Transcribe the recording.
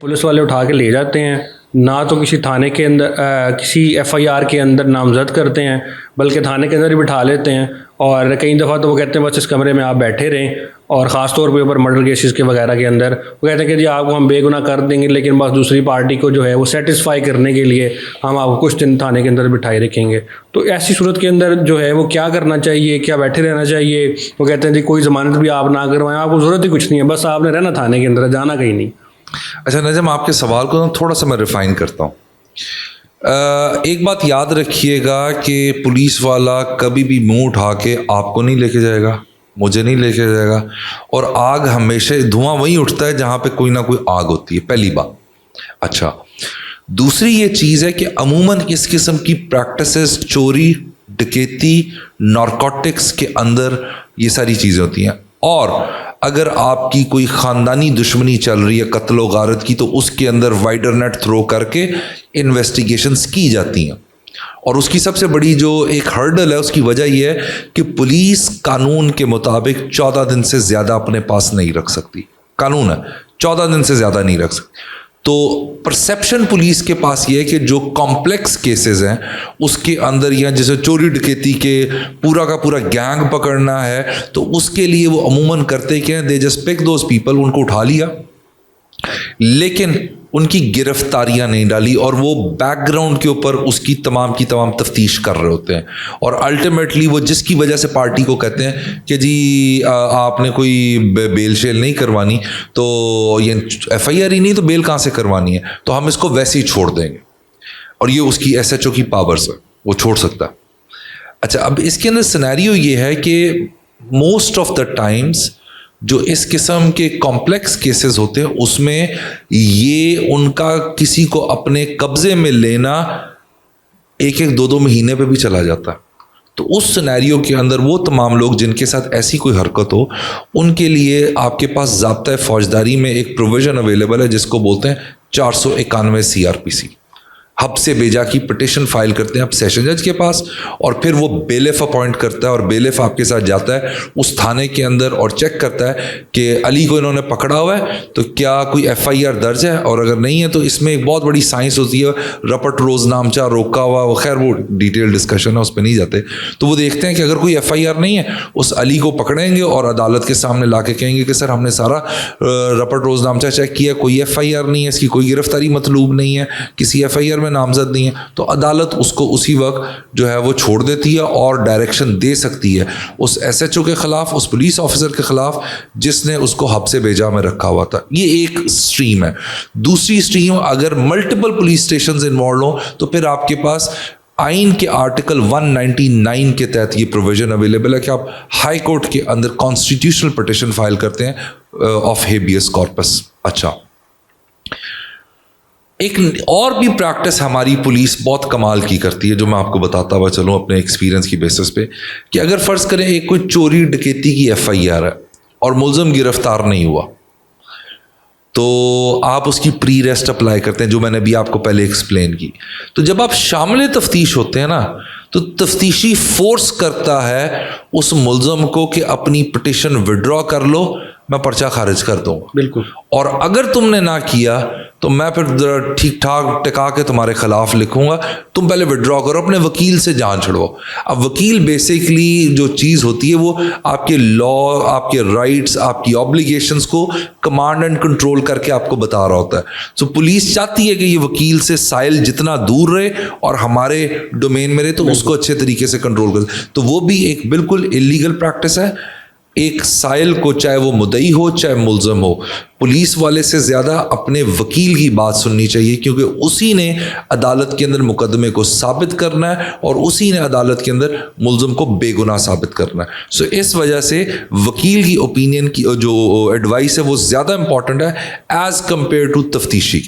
Police वाले उठा के ले जाते हैं, ना तो किसी थाने के अंदर किसी एफआईआर के अंदर नामजद करते हैं, बल्कि थाने के अंदर ही बिठा लेते हैं। और कई दफ़ा तो वो कहते हैं बस इस कमरे में आप बैठे रहें, और ख़ास तौर पे ऊपर मर्डर केसेस के वगैरह के अंदर वो कहते हैं कि जी आपको हम बेगुनाह कर देंगे, लेकिन बस दूसरी पार्टी को जो है वो सेटिस्फाई करने के लिए हम आपको कुछ दिन थाने के अंदर बिठाए रखेंगे। तो ऐसी सूरत के अंदर जो है वो क्या करना चाहिए, क्या बैठे रहना चाहिए? वो कहते हैं जी कोई ज़मानत भी आप ना करवाएं, आपको ज़रूरत ही कुछ नहीं है, बस आपने रहना थाने के अंदर, जाना कहीं नहीं। अच्छा नजम, आपके सवाल को ना थोड़ा सा मैं रिफाइन करता हूँ। एक बात याद रखिएगा कि पुलिस वाला कभी भी मुंह उठा के आपको नहीं लेके जाएगा, मुझे नहीं लेके जाएगा, और आग हमेशा धुआं वहीं उठता है जहाँ पे कोई ना कोई आग होती है, पहली बात। अच्छा, दूसरी ये चीज़ है कि अमूमन इस किस्म की प्रैक्टिसेस, चोरी, डकैती, नारकोटिक्स के अंदर ये सारी चीज़ें होती हैं। और अगर आपकी कोई ख़ानदानी दुश्मनी चल रही है कत्ल व गारत की, तो उसके अंदर वाइडर नेट थ्रो करके इन्वेस्टिगेशंस की जाती हैं। और उसकी सबसे बड़ी जो एक हर्डल है, उसकी वजह यह है कि पुलिस कानून के मुताबिक 14 दिन से ज़्यादा अपने पास नहीं रख सकती। कानून है 14 दिन से ज़्यादा नहीं रख सकती। तो परसेप्शन पुलिस के पास ये है कि जो कॉम्प्लेक्स केसेस हैं उसके अंदर, या जैसे चोरी डकैती के पूरा का पूरा गैंग पकड़ना है, तो उसके लिए वो अमूमन करते क्या हैं, they just pick those people, उनको उठा लिया लेकिन उनकी गिरफ्तारियां नहीं डाली, और वो बैकग्राउंड के ऊपर उसकी तमाम की तमाम तफ्तीश कर रहे होते हैं। और अल्टीमेटली वो जिसकी वजह से पार्टी को कहते हैं कि जी आपने कोई बेल शेल नहीं करवानी, तो ये एफआईआर ही नहीं तो बेल कहाँ से करवानी है, तो हम इसको वैसे ही छोड़ देंगे। और ये उसकी एसएचओ की पावर्स है, वो छोड़ सकता है। अच्छा, अब इसके अंदर सिनेरियो ये है कि मोस्ट ऑफ द टाइम्स जो इस किस्म के कॉम्प्लेक्स केसेस होते हैं उसमें ये उनका किसी को अपने कब्जे में लेना 1-1, 2-2 महीने पे भी चला जाता है। तो उस सिनेरियो के अंदर वो तमाम लोग जिनके साथ ऐसी कोई हरकत हो, उनके लिए आपके पास ज़ाब्ता फौजदारी में एक प्रोविज़न अवेलेबल है जिसको बोलते हैं 491 CRPC। हब से बेजा की पिटिशन फाइल करते हैं आप सेशन जज के पास, और फिर वो बेलेफ अपॉइंट करता है, और बेलेफ आपके साथ जाता है उस थाने के अंदर और चेक करता है कि अली को इन्होंने पकड़ा हुआ है तो क्या कोई एफआईआर दर्ज है, और अगर नहीं है तो इसमें एक बहुत बड़ी साइंस होती है, रपट रोज नामचा रोका हुआ, वो खैर वो डिटेल डिस्कशन है, उस पर नहीं जाते। तो वो देखते हैं कि अगर कोई एफआईआर नहीं है, उस अली को पकड़ेंगे और अदालत के सामने ला के कहेंगे कि सर हमने सारा रपट रोज नामचा चेक किया, कोई एफआईआर नहीं है, इसकी कोई गिरफ्तारी मतलूब नहीं है, किसी एफआईआर में नामजद नहीं है, तो अदालत उसको उसी वक्त जो है वो छोड़ देती है और डायरेक्शन दे सकती है उस एसएचओ के खिलाफ, उस पुलिस ऑफिसर के खिलाफ जिसने उसको हब से बेजा में रखा हुआ था। ये एक स्ट्रीम है। दूसरी स्ट्रीम, अगर मल्टीपल पुलिस स्टेशंस इन्वॉल्व हो तो फिर आपके पास आइन के आर्टिकल 199 के तहत ये प्रोविजन अवेलेबल है कि आप हाई कोर्ट के अंदर कॉन्स्टिट्यूशनल पिटिशन फाइल करते हैं ऑफ हेबियस कॉर्पस। अच्छा, एक और भी प्रैक्टिस हमारी पुलिस बहुत कमाल की करती है, जो मैं आपको बताता हुआ चलूँ अपने एक्सपीरियंस की बेसिस पे, कि अगर फ़र्ज़ करें एक कोई चोरी डकैती की एफआईआर है और मुलज़िम गिरफ्तार नहीं हुआ, तो आप उसकी प्री रेस्ट अप्लाई करते हैं, जो मैंने भी आपको पहले एक्सप्लेन की। तो जब आप शामिल तफ्तीश होते हैं ना, तो तफ्तीशी फोर्स करता है उस मुलज़म को कि अपनी पिटिशन विड्रॉ कर लो, मैं पर्चा खारिज कर दूँगा। बिल्कुल। और अगर तुमने ना किया तो मैं फिर ठीक ठाक टिका के तुम्हारे खिलाफ लिखूंगा, तुम पहले विड्रॉ करो, अपने वकील से जान छुड़ो। अब वकील बेसिकली जो चीज़ होती है वो आपके लॉ, आपके राइट्स, आपकी ऑब्लिगेशंस को कमांड एंड कंट्रोल करके आपको बता रहा होता है। सो पुलिस चाहती है कि ये वकील से साइल जितना दूर रहे और हमारे डोमेन में रहे, तो उसको अच्छे तरीके से कंट्रोल कर। तो वो भी एक बिल्कुल इलीगल प्रैक्टिस है। एक साइल को, चाहे वो मुद्दई हो चाहे मुल्ज़म हो, पुलिस वाले से ज़्यादा अपने वकील की बात सुननी चाहिए, क्योंकि उसी ने अदालत के अंदर मुकदमे को साबित करना है और उसी ने अदालत के अंदर मुल्ज़म को बेगुनाह साबित करना है। सो इस वजह से वकील की ओपिनियन की जो एडवाइस है वो ज़्यादा इंपॉर्टेंट है एज़ कंपेयर टू तफ्तीशी के।